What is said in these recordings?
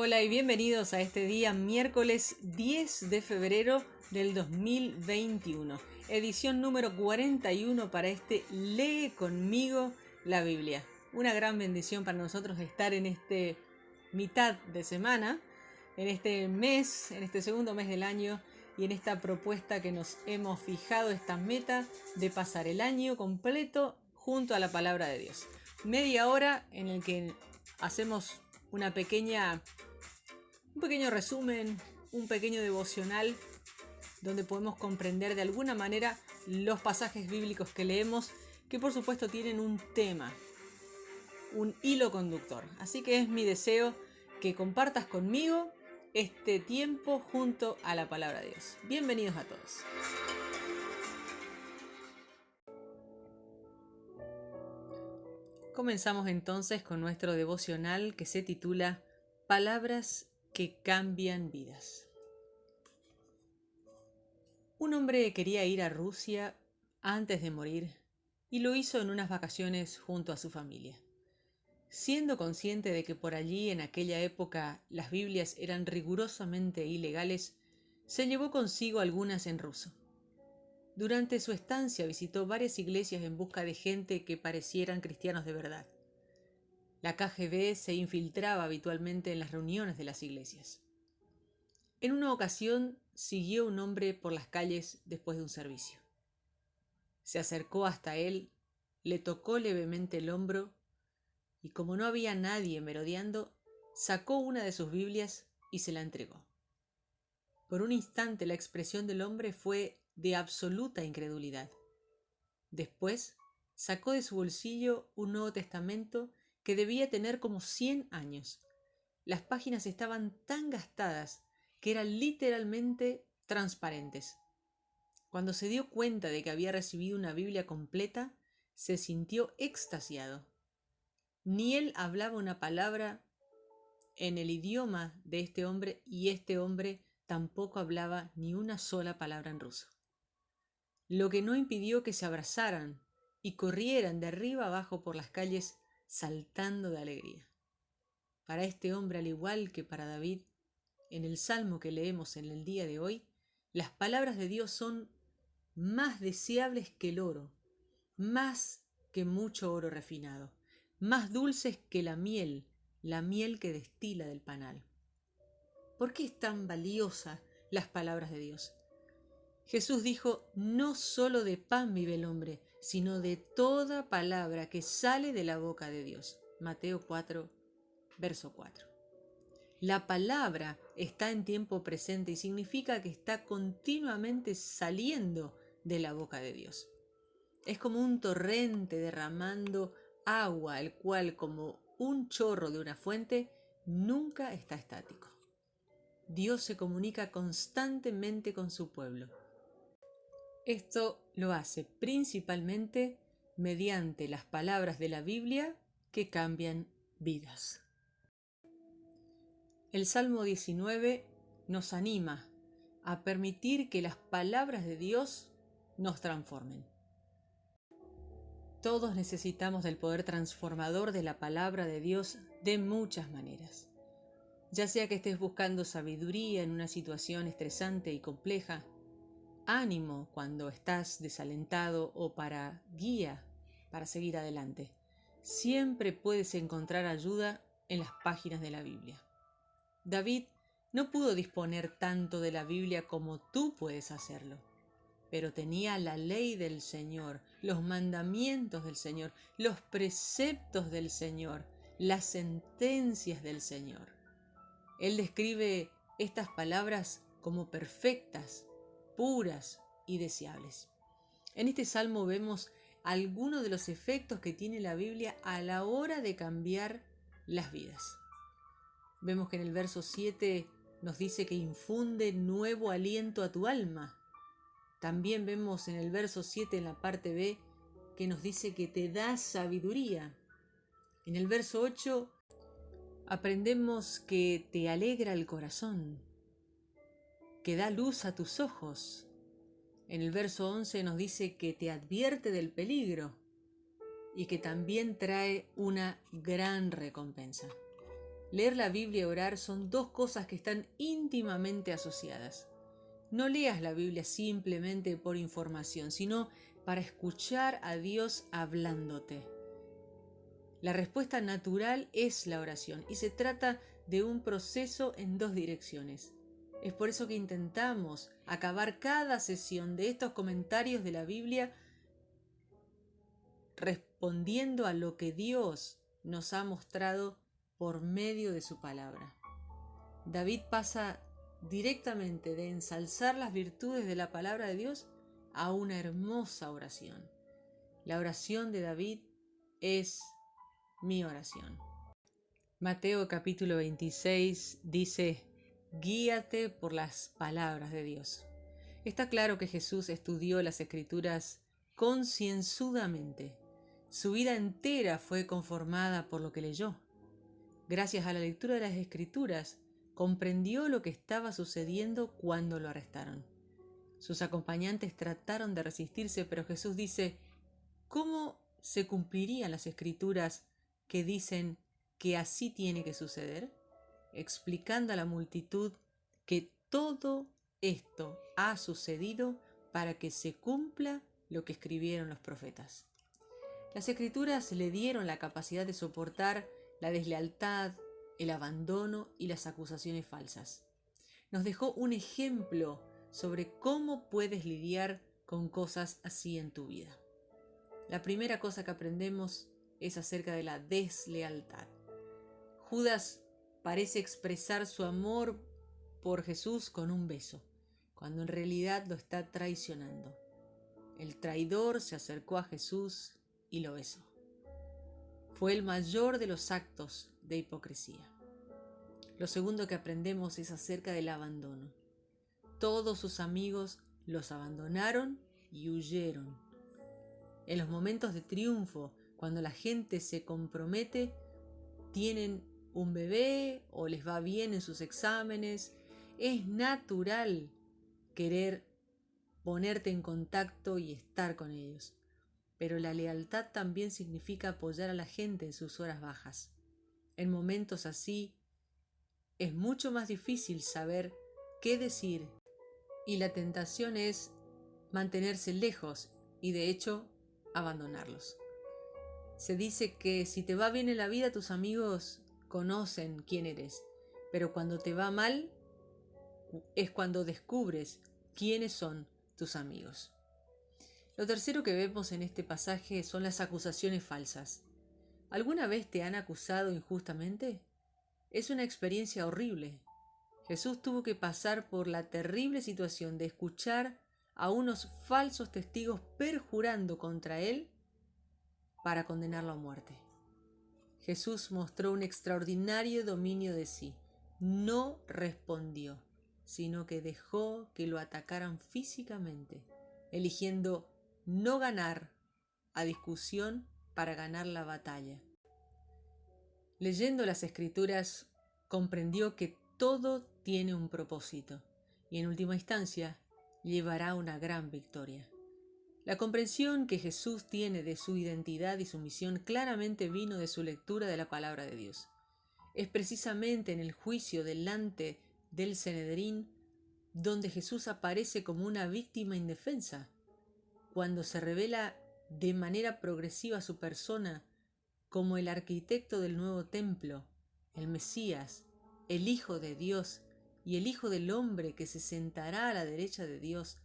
Hola y bienvenidos a este día miércoles 10 de febrero del 2021, edición número 41 para este Lee conmigo la Biblia. Una gran bendición para nosotros estar en este mitad de semana, en este mes, en este segundo mes del año y en esta propuesta que nos hemos fijado, esta meta de pasar el año completo junto a la palabra de Dios. Media hora en el que hacemos un pequeño resumen, un pequeño devocional donde podemos comprender de alguna manera los pasajes bíblicos que leemos, que por supuesto tienen un tema, un hilo conductor. Así que es mi deseo que compartas conmigo este tiempo junto a la palabra de Dios. Bienvenidos a todos. Comenzamos entonces con nuestro devocional que se titula Palabras que cambian vidas. Un hombre quería ir a Rusia antes de morir y lo hizo en unas vacaciones junto a su familia. Siendo consciente de que por allí en aquella época las Biblias eran rigurosamente ilegales, se llevó consigo algunas en ruso. Durante su estancia visitó varias iglesias en busca de gente que parecieran cristianos de verdad. La KGB se infiltraba habitualmente en las reuniones de las iglesias. En una ocasión siguió un hombre por las calles después de un servicio. Se acercó hasta él, le tocó levemente el hombro y como no había nadie merodeando, sacó una de sus Biblias y se la entregó. Por un instante la expresión del hombre fue de absoluta incredulidad. Después sacó de su bolsillo un Nuevo Testamento que debía tener como 100 años. Las páginas estaban tan gastadas que eran literalmente transparentes. Cuando se dio cuenta de que había recibido una Biblia completa, se sintió extasiado. Ni él hablaba una palabra en el idioma de este hombre y este hombre tampoco hablaba ni una sola palabra en ruso. Lo que no impidió que se abrazaran y corrieran de arriba abajo por las calles saltando de alegría. Para este hombre, al igual que para David, en el salmo que leemos en el día de hoy, las palabras de Dios son más deseables que el oro, más que mucho oro refinado, más dulces que la miel que destila del panal. ¿Por qué es tan valiosa las palabras de Dios? Jesús dijo, no solo de pan vive el hombre, sino de toda palabra que sale de la boca de Dios. Mateo 4, verso 4. La palabra está en tiempo presente y significa que está continuamente saliendo de la boca de Dios. Es como un torrente derramando agua, el cual, como un chorro de una fuente, nunca está estático. Dios se comunica constantemente con su pueblo. Esto lo hace principalmente mediante las palabras de la Biblia que cambian vidas. El Salmo 19 nos anima a permitir que las palabras de Dios nos transformen. Todos necesitamos del poder transformador de la palabra de Dios de muchas maneras. Ya sea que estés buscando sabiduría en una situación estresante y compleja, ánimo cuando estás desalentado o para guía para seguir adelante. Siempre puedes encontrar ayuda en las páginas de la Biblia. David no pudo disponer tanto de la Biblia como tú puedes hacerlo, pero tenía la ley del Señor, los mandamientos del Señor, los preceptos del Señor, las sentencias del Señor. Él describe estas palabras como perfectas, puras y deseables. En este salmo vemos algunos de los efectos que tiene la Biblia a la hora de cambiar las vidas. Vemos que en el verso 7 nos dice que infunde nuevo aliento a tu alma. También vemos en el verso 7 en la parte B que nos dice que te da sabiduría. En el verso 8 aprendemos que te alegra el corazón, que da luz a tus ojos. En el verso 11 nos dice que te advierte del peligro y que también trae una gran recompensa. Leer la Biblia y orar son dos cosas que están íntimamente asociadas. No leas la Biblia simplemente por información, sino para escuchar a Dios hablándote. La respuesta natural es la oración y se trata de un proceso en dos direcciones. Es por eso que intentamos acabar cada sesión de estos comentarios de la Biblia respondiendo a lo que Dios nos ha mostrado por medio de su palabra. David pasa directamente de ensalzar las virtudes de la palabra de Dios a una hermosa oración. La oración de David es mi oración. Mateo capítulo 26 dice: guíate por las palabras de Dios. Está claro que Jesús estudió las Escrituras concienzudamente. Su vida entera fue conformada por lo que leyó. Gracias a la lectura de las Escrituras, comprendió lo que estaba sucediendo cuando lo arrestaron. Sus acompañantes trataron de resistirse, pero Jesús dice: ¿cómo se cumplirían las Escrituras que dicen que así tiene que suceder? Explicando a la multitud que todo esto ha sucedido para que se cumpla lo que escribieron los profetas. Las Escrituras le dieron la capacidad de soportar la deslealtad, el abandono y las acusaciones falsas. Nos dejó un ejemplo sobre cómo puedes lidiar con cosas así en tu vida. La primera cosa que aprendemos es acerca de la deslealtad. Judas parece expresar su amor por Jesús con un beso, cuando en realidad lo está traicionando. El traidor se acercó a Jesús y lo besó. Fue el mayor de los actos de hipocresía. Lo segundo que aprendemos es acerca del abandono. Todos sus amigos los abandonaron y huyeron. En los momentos de triunfo, cuando la gente se compromete, tienen un bebé o les va bien en sus exámenes, es natural querer ponerte en contacto y estar con ellos. Pero la lealtad también significa apoyar a la gente en sus horas bajas. En momentos así, es mucho más difícil saber qué decir y la tentación es mantenerse lejos y de hecho abandonarlos. Se dice que si te va bien en la vida, tus amigos conocen quién eres, pero cuando te va mal es cuando descubres quiénes son tus amigos. Lo tercero que vemos en este pasaje son las acusaciones falsas. ¿Alguna vez te han acusado injustamente? Es una experiencia horrible. Jesús tuvo que pasar por la terrible situación de escuchar a unos falsos testigos perjurando contra él para condenarlo a muerte. Jesús mostró un extraordinario dominio de sí. No respondió, sino que dejó que lo atacaran físicamente, eligiendo no ganar a discusión para ganar la batalla. Leyendo las Escrituras, comprendió que todo tiene un propósito y en última instancia llevará a una gran victoria. La comprensión que Jesús tiene de su identidad y su misión claramente vino de su lectura de la palabra de Dios. Es precisamente en el juicio delante del Sanedrín donde Jesús aparece como una víctima indefensa, cuando se revela de manera progresiva su persona como el arquitecto del nuevo templo, el Mesías, el Hijo de Dios y el Hijo del Hombre que se sentará a la derecha de Dios.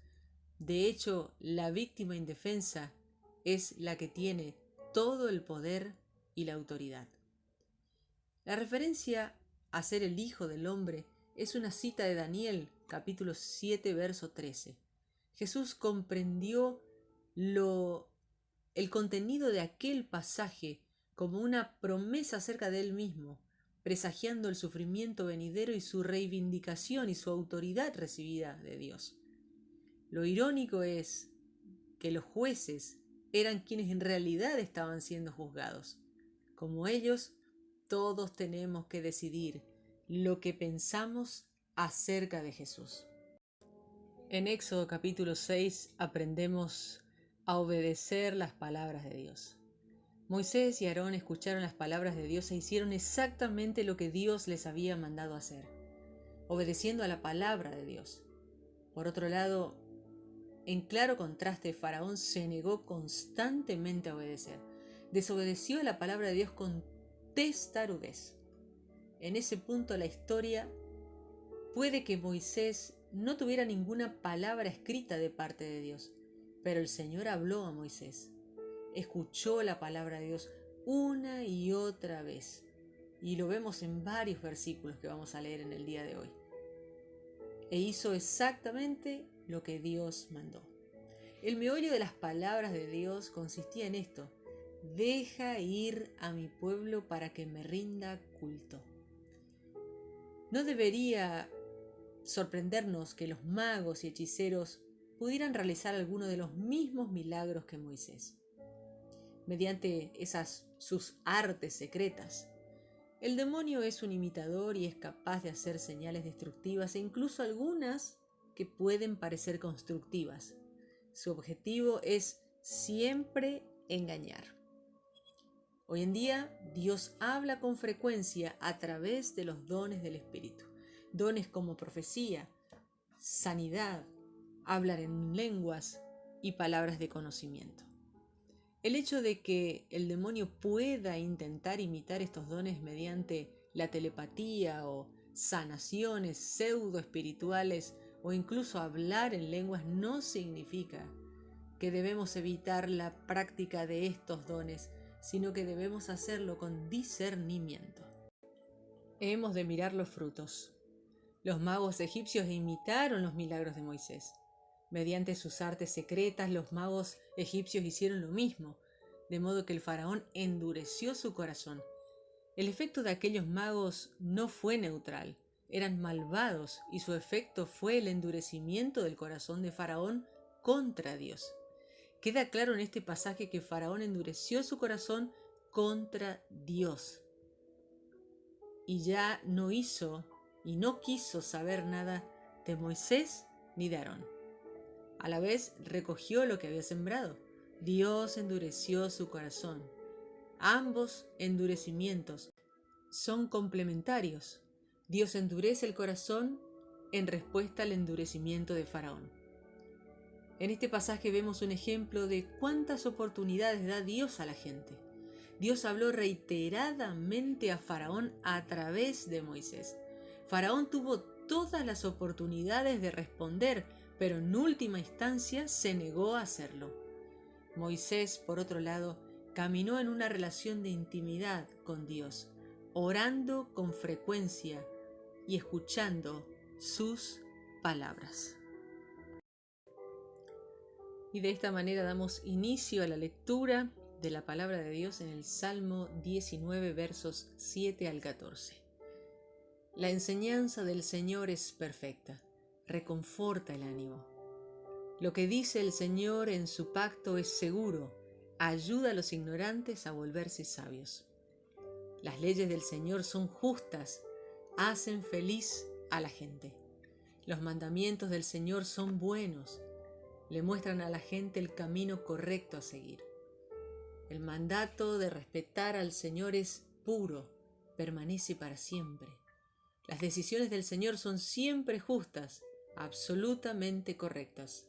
De hecho, la víctima indefensa es la que tiene todo el poder y la autoridad. La referencia a ser el Hijo del Hombre es una cita de Daniel, capítulo 7, verso 13. Jesús comprendió el contenido de aquel pasaje como una promesa acerca de él mismo, presagiando el sufrimiento venidero y su reivindicación y su autoridad recibida de Dios. Lo irónico es que los jueces eran quienes en realidad estaban siendo juzgados. Como ellos, todos tenemos que decidir lo que pensamos acerca de Jesús. En Éxodo capítulo 6 aprendemos a obedecer las palabras de Dios. Moisés y Aarón escucharon las palabras de Dios e hicieron exactamente lo que Dios les había mandado hacer, obedeciendo a la palabra de Dios. Por otro lado, en claro contraste, Faraón se negó constantemente a obedecer. Desobedeció a la palabra de Dios con testarudez. En ese punto la historia puede que Moisés no tuviera ninguna palabra escrita de parte de Dios, pero el Señor habló a Moisés. Escuchó la palabra de Dios una y otra vez, y lo vemos en varios versículos que vamos a leer en el día de hoy. E hizo exactamente lo que Dios mandó. El meollo de las palabras de Dios consistía en esto: deja ir a mi pueblo para que me rinda culto. No debería sorprendernos que los magos y hechiceros pudieran realizar alguno de los mismos milagros que Moisés, mediante sus artes secretas. El demonio es un imitador y es capaz de hacer señales destructivas e incluso algunas que pueden parecer constructivas. Su objetivo es siempre engañar. Hoy en día, Dios habla con frecuencia a través de los dones del Espíritu. Dones como profecía, sanidad, hablar en lenguas y palabras de conocimiento. El hecho de que el demonio pueda intentar imitar estos dones mediante la telepatía o sanaciones pseudo espirituales o incluso hablar en lenguas no significa que debemos evitar la práctica de estos dones, sino que debemos hacerlo con discernimiento. Hemos de mirar los frutos. Los magos egipcios imitaron los milagros de Moisés. Mediante sus artes secretas, los magos egipcios hicieron lo mismo, de modo que el faraón endureció su corazón. El efecto de aquellos magos no fue neutral, eran malvados, y su efecto fue el endurecimiento del corazón de Faraón contra Dios. Queda claro en este pasaje que Faraón endureció su corazón contra Dios y ya no hizo y no quiso saber nada de Moisés ni de Aarón. A la vez recogió lo que había sembrado. Dios endureció su corazón. Ambos endurecimientos son complementarios. Dios endurece el corazón en respuesta al endurecimiento de Faraón. En este pasaje vemos un ejemplo de cuántas oportunidades da Dios a la gente. Dios habló reiteradamente a Faraón a través de Moisés. Faraón tuvo todas las oportunidades de responder, pero en última instancia se negó a hacerlo. Moisés, por otro lado, caminó en una relación de intimidad con Dios, orando con frecuencia y escuchando sus palabras. Y de esta manera damos inicio a la lectura de la palabra de Dios en el Salmo 19, versos 7 al 14. La enseñanza del Señor es perfecta, reconforta el ánimo. Lo que dice el Señor en su pacto es seguro, ayuda a los ignorantes a volverse sabios. Las leyes del Señor son justas, hacen feliz a la gente. Los mandamientos del Señor son buenos, le muestran a la gente el camino correcto a seguir. El mandato de respetar al Señor es puro, permanece para siempre. Las decisiones del Señor son siempre justas, absolutamente correctas.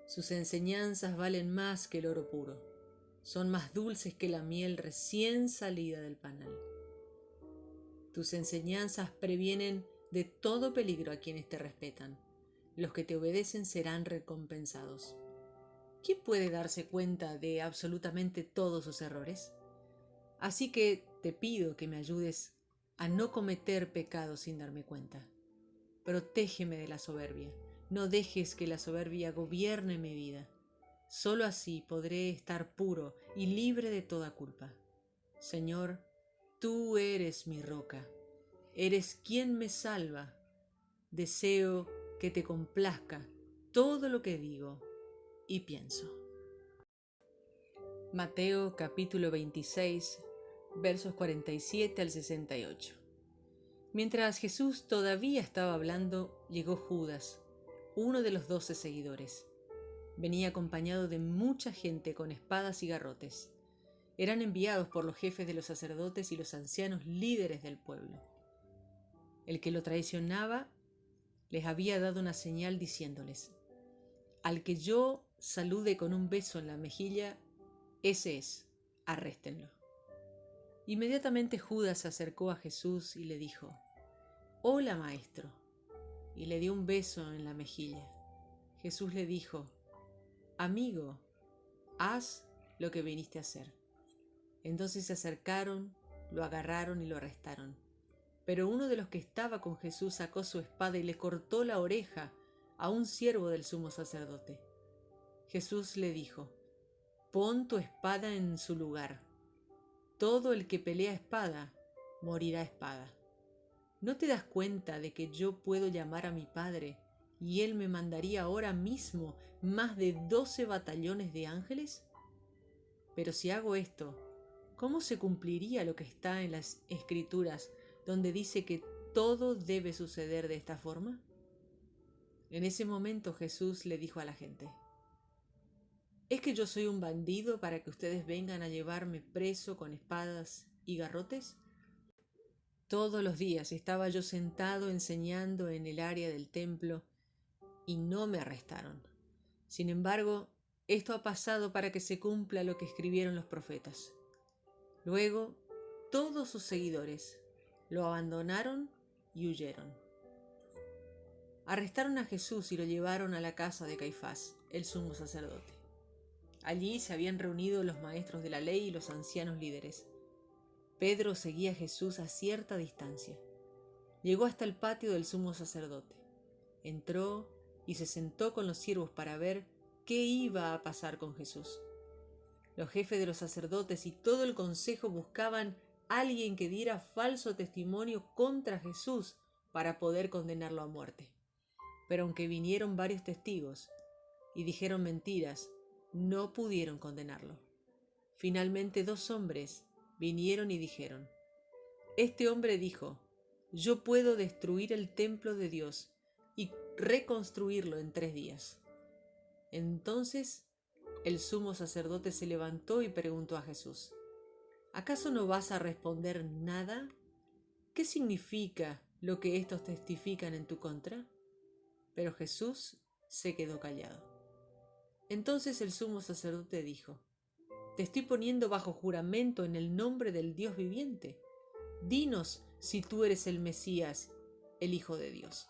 Sus enseñanzas valen más que el oro puro, son más dulces que la miel recién salida del panal. Tus enseñanzas previenen de todo peligro a quienes te respetan. Los que te obedecen serán recompensados. ¿Quién puede darse cuenta de absolutamente todos sus errores? Así que te pido que me ayudes a no cometer pecados sin darme cuenta. Protégeme de la soberbia. No dejes que la soberbia gobierne mi vida. Solo así podré estar puro y libre de toda culpa. Señor, tú eres mi roca. Eres quien me salva. Deseo que te complazca todo lo que digo y pienso. Mateo capítulo 26, versos 47 al 68. Mientras Jesús todavía estaba hablando, llegó Judas, uno de los 12 seguidores. Venía acompañado de mucha gente con espadas y garrotes. eran enviados por los jefes de los sacerdotes y los ancianos líderes del pueblo. El que lo traicionaba les había dado una señal diciéndoles: al que yo salude con un beso en la mejilla, ese es, arréstenlo. Inmediatamente Judas se acercó a Jesús y le dijo: hola, maestro, y le dio un beso en la mejilla. Jesús le dijo: amigo, haz lo que viniste a hacer. Entonces se acercaron, lo agarraron y lo arrestaron. Pero uno de los que estaba con Jesús sacó su espada y le cortó la oreja a un siervo del sumo sacerdote. Jesús le dijo: pon tu espada en su lugar. Todo el que pelea espada, morirá a espada. ¿No te das cuenta de que yo puedo llamar a mi Padre y Él me mandaría ahora mismo más de 12 batallones de ángeles? Pero si hago esto, ¿cómo se cumpliría lo que está en las Escrituras, donde dice que todo debe suceder de esta forma? En ese momento Jesús le dijo a la gente: ¿es que yo soy un bandido para que ustedes vengan a llevarme preso con espadas y garrotes? Todos los días estaba yo sentado enseñando en el área del templo y no me arrestaron. Sin embargo, esto ha pasado para que se cumpla lo que escribieron los profetas. Luego, todos sus seguidores lo abandonaron y huyeron. Arrestaron a Jesús y lo llevaron a la casa de Caifás, el sumo sacerdote. Allí se habían reunido los maestros de la ley y los ancianos líderes. Pedro seguía a Jesús a cierta distancia. Llegó hasta el patio del sumo sacerdote. Entró y se sentó con los siervos para ver qué iba a pasar con Jesús. Los jefes de los sacerdotes y todo el consejo buscaban a alguien que diera falso testimonio contra Jesús para poder condenarlo a muerte. Pero aunque vinieron varios testigos y dijeron mentiras, no pudieron condenarlo. Finalmente 2 hombres vinieron y dijeron: este hombre dijo: yo puedo destruir el templo de Dios y reconstruirlo en 3 días. Entonces el sumo sacerdote se levantó y preguntó a Jesús: ¿acaso no vas a responder nada? ¿Qué significa lo que estos testifican en tu contra? Pero Jesús se quedó callado. Entonces el sumo sacerdote dijo: te estoy poniendo bajo juramento en el nombre del Dios viviente. Dinos si tú eres el Mesías, el Hijo de Dios.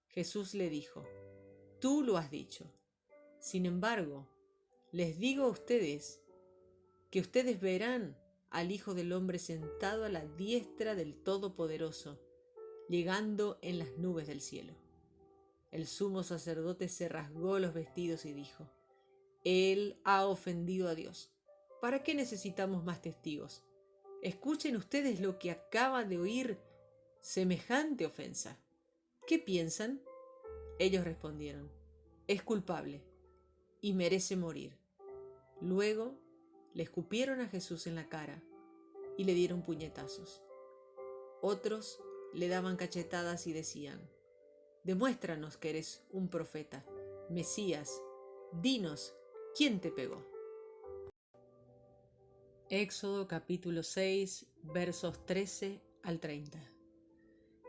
Jesús le dijo: tú lo has dicho. Sin embargo, les digo a ustedes que ustedes verán al Hijo del Hombre sentado a la diestra del Todopoderoso, llegando en las nubes del cielo. El sumo sacerdote se rasgó los vestidos y dijo: él ha ofendido a Dios. ¿Para qué necesitamos más testigos? Escuchen ustedes lo que acaba de oír, semejante ofensa. ¿Qué piensan? Ellos respondieron: es culpable y merece morir. Luego le escupieron a Jesús en la cara y le dieron puñetazos. Otros le daban cachetadas y decían: demuéstranos que eres un profeta, Mesías, dinos, ¿quién te pegó? Éxodo capítulo 6, versos 13 al 30.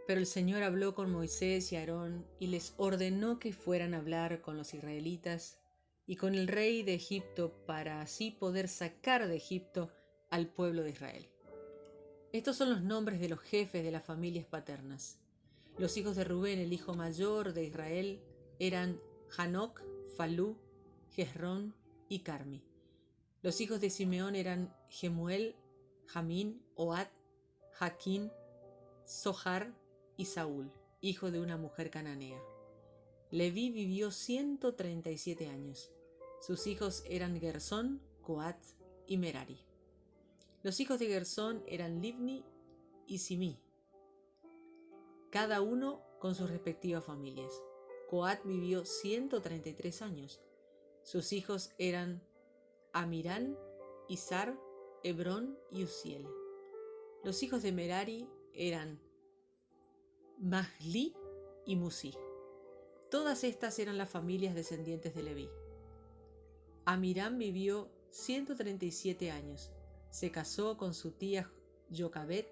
Pero el Señor habló con Moisés y Aarón y les ordenó que fueran a hablar con los israelitas y con el rey de Egipto para así poder sacar de Egipto al pueblo de Israel. Estos son los nombres de los jefes de las familias paternas. Los hijos de Rubén, el hijo mayor de Israel, eran Hanoc, Falú, Hezrón y Carmi. Los hijos de Simeón eran Gemuel, Jamín, Ohad, Jaquín, Zohar y Saúl, hijo de una mujer cananea. Leví vivió 137 años. Sus hijos eran Gersón, Coat y Merari. Los hijos de Gersón eran Libni y Simí, cada uno con sus respectivas familias. Coat vivió 133 años. Sus hijos eran Amirán, Izar, Hebrón y Uziel. Los hijos de Merari eran Mahli y Musi. Todas estas eran las familias descendientes de Leví. Amirán vivió 137 años. Se casó con su tía Jocabet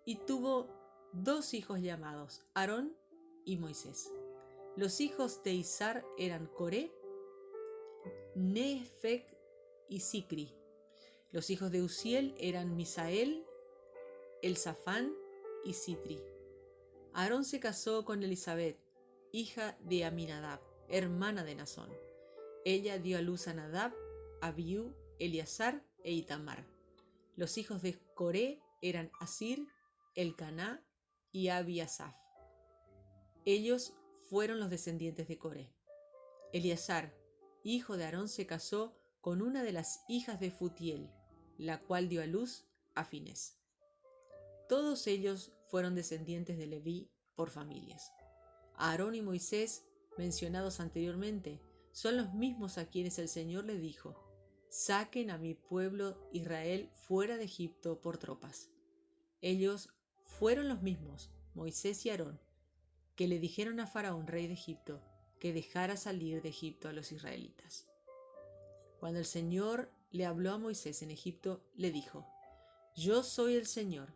y tuvo 2 hijos llamados Aarón y Moisés. Los hijos de Izhar eran Coré, Nefeg y Sicri. Los hijos de Uziel eran Misael, Elzafán y Sitri. Aarón se casó con Elisabet, hija de Aminadab, hermana de Nazón. Ella dio a luz a Nadab, Abiú, Eleazar e Itamar. Los hijos de Coré eran Asir, Elcaná y Abiasaf. Ellos fueron los descendientes de Coré. Eleazar, hijo de Aarón, se casó con una de las hijas de Futiel, la cual dio a luz a Finés. Todos ellos fueron descendientes de Leví por familias. Aarón y Moisés, mencionados anteriormente, son los mismos a quienes el Señor le dijo: «Saquen a mi pueblo Israel fuera de Egipto por tropas». Ellos fueron los mismos, Moisés y Aarón, que le dijeron a Faraón, rey de Egipto, que dejara salir de Egipto a los israelitas. Cuando el Señor le habló a Moisés en Egipto, le dijo: «Yo soy el Señor.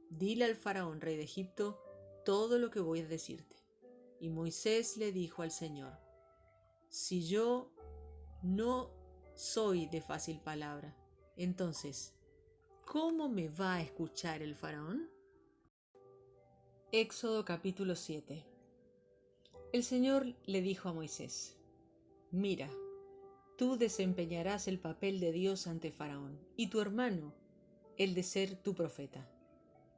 Dile al Faraón, rey de Egipto, todo lo que voy a decirte». Y Moisés le dijo al Señor: «Si yo no soy de fácil palabra, entonces, ¿cómo me va a escuchar el Faraón?». Éxodo capítulo 7. El Señor le dijo a Moisés: «Mira, tú desempeñarás el papel de Dios ante Faraón, y tu hermano el de ser tu profeta.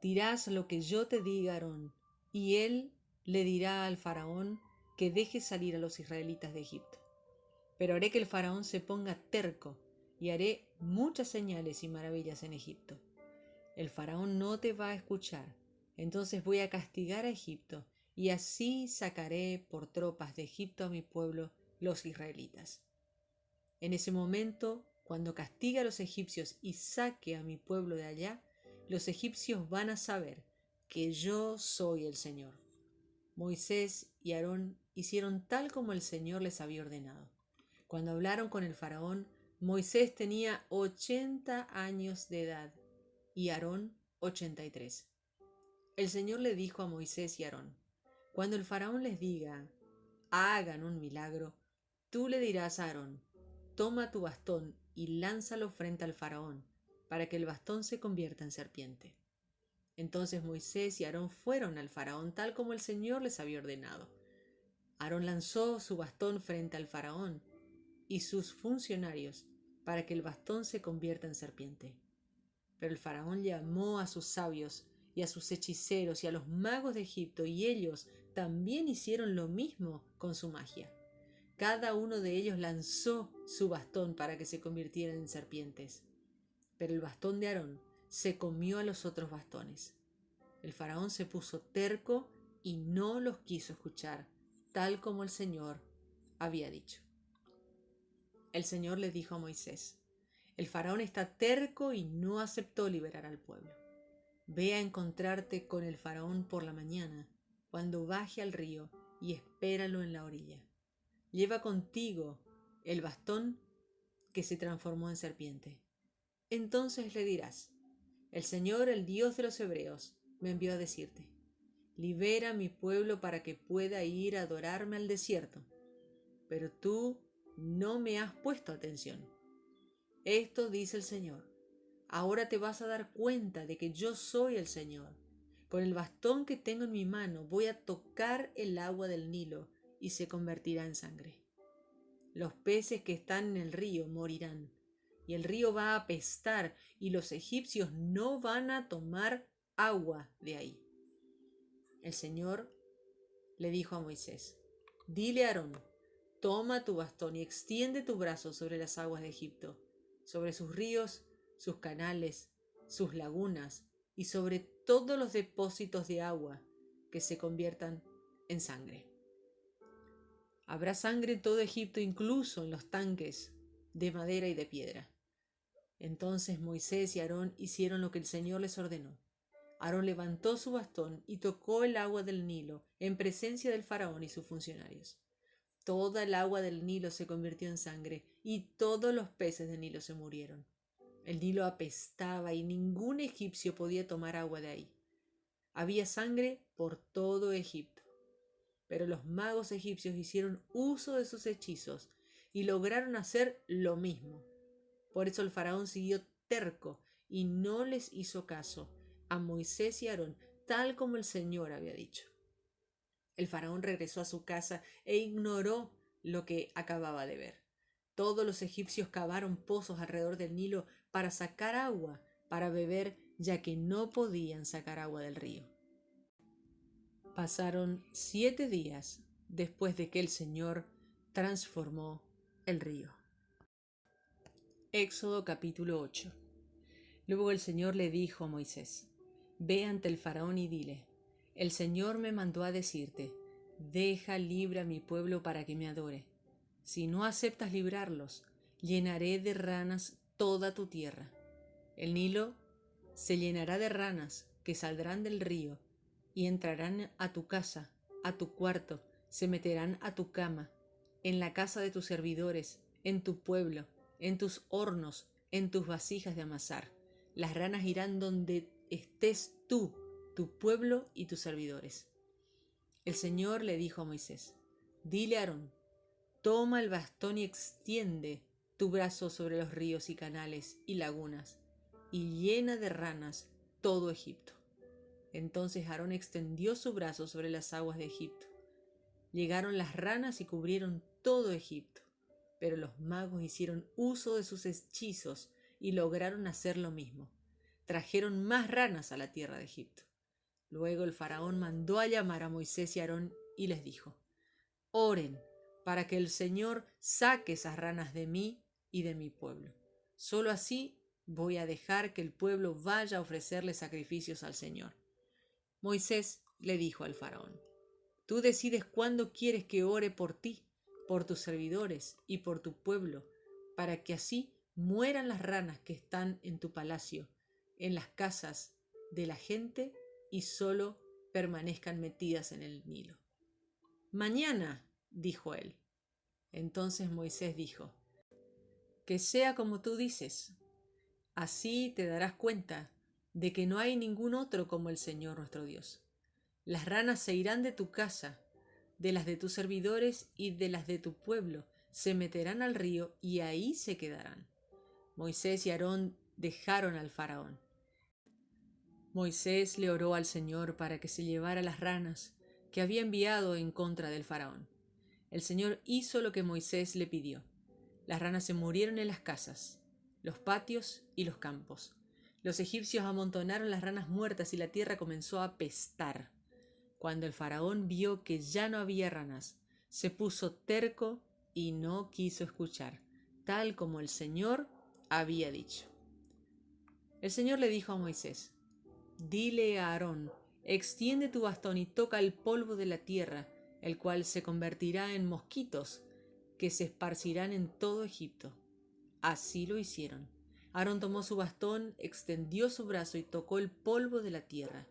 Dirás lo que yo te diga a Aarón, y él le dirá al Faraón que deje salir a los israelitas de Egipto. Pero haré que el Faraón se ponga terco, y haré muchas señales y maravillas en Egipto. El Faraón no te va a escuchar. Entonces voy a castigar a Egipto, y así sacaré por tropas de Egipto a mi pueblo, los israelitas. En ese momento, cuando castigue a los egipcios y saque a mi pueblo de allá, los egipcios van a saber que yo soy el Señor». Moisés y Aarón hicieron tal como el Señor les había ordenado. Cuando hablaron con el Faraón, Moisés tenía 80 años de edad y Aarón 83. El Señor le dijo a Moisés y Aarón: «Cuando el Faraón les diga, hagan un milagro, tú le dirás a Aarón: toma tu bastón y lánzalo frente al Faraón, para que el bastón se convierta en serpiente». Entonces Moisés y Aarón fueron al Faraón tal como el Señor les había ordenado. Aarón lanzó su bastón frente al Faraón y sus funcionarios para que el bastón se convierta en serpiente. Pero el Faraón llamó a sus sabios y a sus hechiceros y a los magos de Egipto, y ellos también hicieron lo mismo con su magia. Cada uno de ellos lanzó su bastón para que se convirtieran en serpientes. Pero el bastón de Aarón se comió a los otros bastones. El Faraón se puso terco y no los quiso escuchar, tal como el Señor había dicho. El Señor le dijo a Moisés: «El Faraón está terco y no aceptó liberar al pueblo. Ve a encontrarte con el Faraón por la mañana, cuando baje al río, y espéralo en la orilla. Lleva contigo el bastón que se transformó en serpiente. Entonces le dirás: el Señor, el Dios de los hebreos, me envió a decirte: libera a mi pueblo para que pueda ir a adorarme al desierto. Pero tú no me has puesto atención. Esto dice el Señor: ahora te vas a dar cuenta de que yo soy el Señor. Con el bastón que tengo en mi mano voy a tocar el agua del Nilo y se convertirá en sangre. Los peces que están en el río morirán, y el río va a apestar, y los egipcios no van a tomar agua de ahí». El Señor le dijo a Moisés: «Dile a Aarón: toma tu bastón y extiende tu brazo sobre las aguas de Egipto, sobre sus ríos, sus canales, sus lagunas y sobre todos los depósitos de agua que se conviertan en sangre. Habrá sangre en todo Egipto, incluso en los tanques de madera y de piedra». Entonces Moisés y Aarón hicieron lo que el Señor les ordenó. Aarón levantó su bastón y tocó el agua del Nilo en presencia del Faraón y sus funcionarios. Toda el agua del Nilo se convirtió en sangre y todos los peces del Nilo se murieron. El Nilo apestaba y ningún egipcio podía tomar agua de ahí. Había sangre por todo Egipto. Pero los magos egipcios hicieron uso de sus hechizos y lograron hacer lo mismo. Por eso el faraón siguió terco y no les hizo caso a Moisés y Aarón, tal como el Señor había dicho. El faraón regresó a su casa e ignoró lo que acababa de ver. Todos los egipcios cavaron pozos alrededor del Nilo para sacar agua para beber, ya que no podían sacar agua del río. Pasaron 7 días después de que el Señor transformó el río. Éxodo capítulo 8. Luego el Señor le dijo a Moisés: Ve ante el faraón y dile: El Señor me mandó a decirte: Deja libre a mi pueblo para que me adore. Si no aceptas librarlos, llenaré de ranas toda tu tierra. El Nilo se llenará de ranas que saldrán del río y entrarán a tu casa, a tu cuarto, se meterán a tu cama, en la casa de tus servidores, en tu pueblo, en tus hornos, en tus vasijas de amasar. Las ranas irán donde estés tú, tu pueblo y tus servidores. El Señor le dijo a Moisés: Dile a Aarón: Toma el bastón y extiende tu brazo sobre los ríos y canales y lagunas, y llena de ranas todo Egipto. Entonces Aarón extendió su brazo sobre las aguas de Egipto. Llegaron las ranas y cubrieron todo Egipto, pero los magos hicieron uso de sus hechizos y lograron hacer lo mismo. Trajeron más ranas a la tierra de Egipto. Luego el faraón mandó a llamar a Moisés y Aarón y les dijo: Oren para que el Señor saque esas ranas de mí y de mi pueblo. Solo así voy a dejar que el pueblo vaya a ofrecerle sacrificios al Señor. Moisés le dijo al faraón: Tú decides cuándo quieres que ore por ti, por tus servidores y por tu pueblo, para que así mueran las ranas que están en tu palacio, en las casas de la gente, y solo permanezcan metidas en el Nilo. Mañana, dijo él. Entonces Moisés dijo: Que sea como tú dices. Así te darás cuenta de que no hay ningún otro como el Señor nuestro Dios. Las ranas se irán de tu casa, de las de tus servidores y de las de tu pueblo, se meterán al río y ahí se quedarán. Moisés y Aarón dejaron al faraón. Moisés le oró al Señor para que se llevara las ranas que había enviado en contra del faraón. El Señor hizo lo que Moisés le pidió. Las ranas se murieron en las casas, los patios y los campos. Los egipcios amontonaron las ranas muertas y la tierra comenzó a apestar. Cuando el faraón vio que ya no había ranas, se puso terco y no quiso escuchar, tal como el Señor había dicho. El Señor le dijo a Moisés: Dile a Aarón: Extiende tu bastón y toca el polvo de la tierra, el cual se convertirá en mosquitos que se esparcirán en todo Egipto. Así lo hicieron. Aarón tomó su bastón, extendió su brazo y tocó el polvo de la tierra.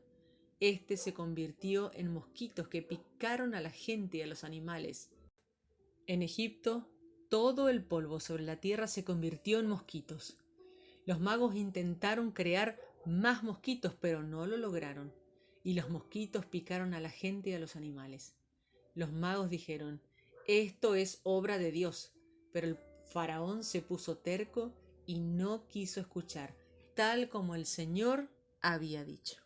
Este se convirtió en mosquitos que picaron a la gente y a los animales. En Egipto, todo el polvo sobre la tierra se convirtió en mosquitos. Los magos intentaron crear más mosquitos, pero no lo lograron, y los mosquitos picaron a la gente y a los animales. Los magos dijeron: Esto es obra de Dios, pero el faraón se puso terco y no quiso escuchar, tal como el Señor había dicho.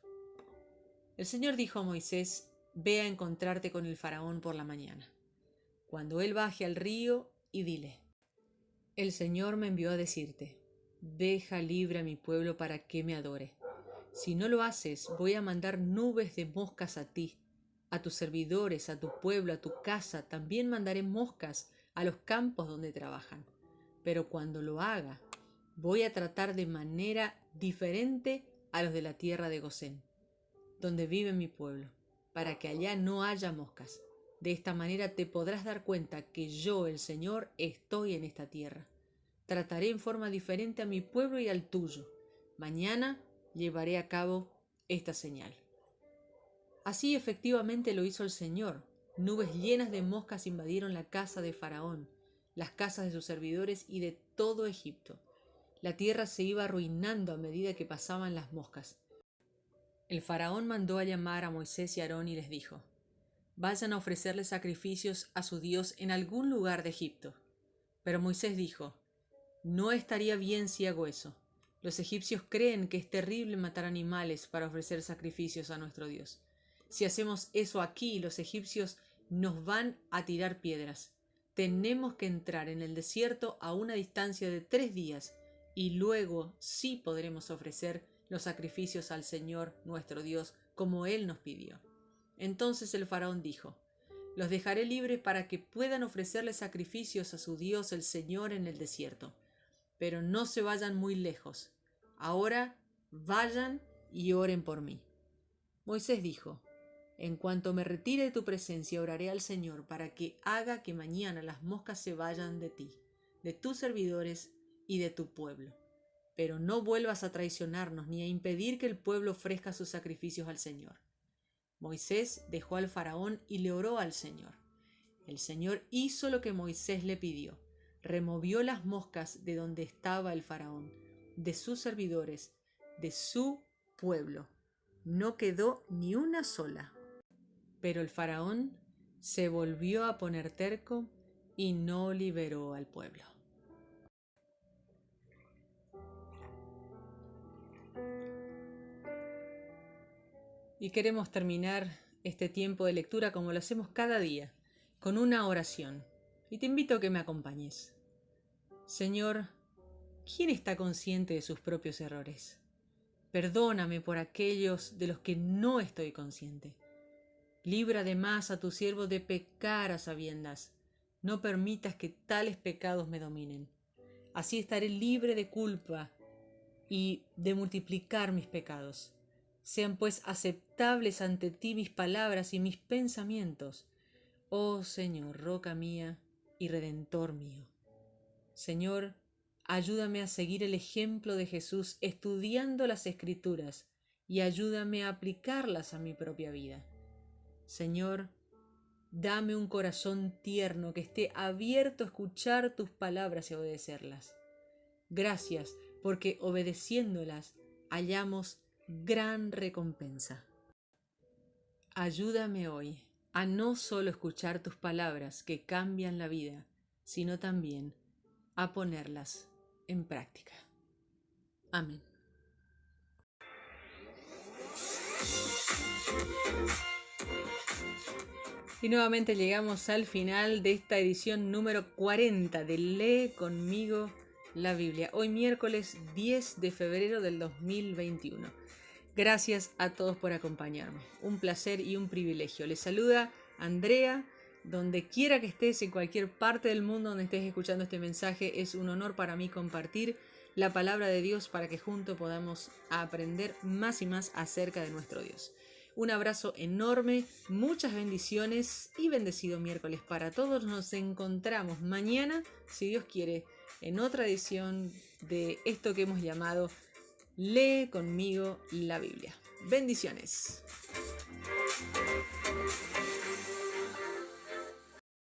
El Señor dijo a Moisés: Ve a encontrarte con el faraón por la mañana, cuando él baje al río, y dile: El Señor me envió a decirte: Deja libre a mi pueblo para que me adore. Si no lo haces, voy a mandar nubes de moscas a ti, a tus servidores, a tu pueblo, a tu casa. También mandaré moscas a los campos donde trabajan. Pero cuando lo haga, voy a tratar de manera diferente a los de la tierra de Gosén, donde vive mi pueblo, para que allá no haya moscas. De esta manera te podrás dar cuenta que yo, el Señor, estoy en esta tierra. Trataré en forma diferente a mi pueblo y al tuyo. Mañana llevaré a cabo esta señal. Así efectivamente lo hizo el Señor. Nubes llenas de moscas invadieron la casa de Faraón, las casas de sus servidores y de todo Egipto. La tierra se iba arruinando a medida que pasaban las moscas. El faraón mandó a llamar a Moisés y Aarón y les dijo: vayan a ofrecerle sacrificios a su Dios en algún lugar de Egipto. Pero Moisés dijo: no estaría bien si hago eso. Los egipcios creen que es terrible matar animales para ofrecer sacrificios a nuestro Dios. Si hacemos eso aquí, los egipcios nos van a tirar piedras. Tenemos que entrar en el desierto a una distancia de 3 días y luego sí podremos ofrecer los sacrificios al Señor nuestro Dios como Él nos pidió. Entonces el faraón dijo: los dejaré libres para que puedan ofrecerle sacrificios a su Dios el Señor en el desierto. Pero no se vayan muy lejos. Ahora vayan y oren por mí. Moisés dijo: en cuanto me retire de tu presencia, oraré al Señor para que haga que mañana las moscas se vayan de ti, de tus servidores y de tu pueblo. Pero no vuelvas a traicionarnos ni a impedir que el pueblo ofrezca sus sacrificios al Señor. Moisés dejó al faraón y le oró al Señor. El Señor hizo lo que Moisés le pidió. Removió las moscas de donde estaba el faraón, de sus servidores, de su pueblo. No quedó ni una sola. Pero el faraón se volvió a poner terco y no liberó al pueblo. Y queremos terminar este tiempo de lectura como lo hacemos cada día, con una oración. Y te invito a que me acompañes. Señor, ¿quién está consciente de sus propios errores? Perdóname por aquellos de los que no estoy consciente. Libra además a tu siervo de pecar a sabiendas. No permitas que tales pecados me dominen. Así estaré libre de culpa y de multiplicar mis pecados. Sean pues aceptables ante ti mis palabras y mis pensamientos, oh Señor, roca mía y redentor mío. Señor, ayúdame a seguir el ejemplo de Jesús estudiando las Escrituras y ayúdame a aplicarlas a mi propia vida. Señor, dame un corazón tierno que esté abierto a escuchar tus palabras y obedecerlas. Gracias, porque obedeciéndolas hallamos gran recompensa. Ayúdame hoy a no solo escuchar tus palabras que cambian la vida, sino también a ponerlas en práctica. Amén. Y nuevamente llegamos al final de esta edición número 40 de Lee conmigo la Biblia. Hoy miércoles 10 de febrero del 2021. Gracias a todos por acompañarme. Un placer y un privilegio. Les saluda Andrea. Donde quiera que estés, en cualquier parte del mundo donde estés escuchando este mensaje, es un honor para mí compartir la palabra de Dios para que juntos podamos aprender más y más acerca de nuestro Dios. Un abrazo enorme, muchas bendiciones y bendecido miércoles para todos. Nos encontramos mañana, si Dios quiere, en otra edición de esto que hemos llamado Lee conmigo la Biblia. Bendiciones.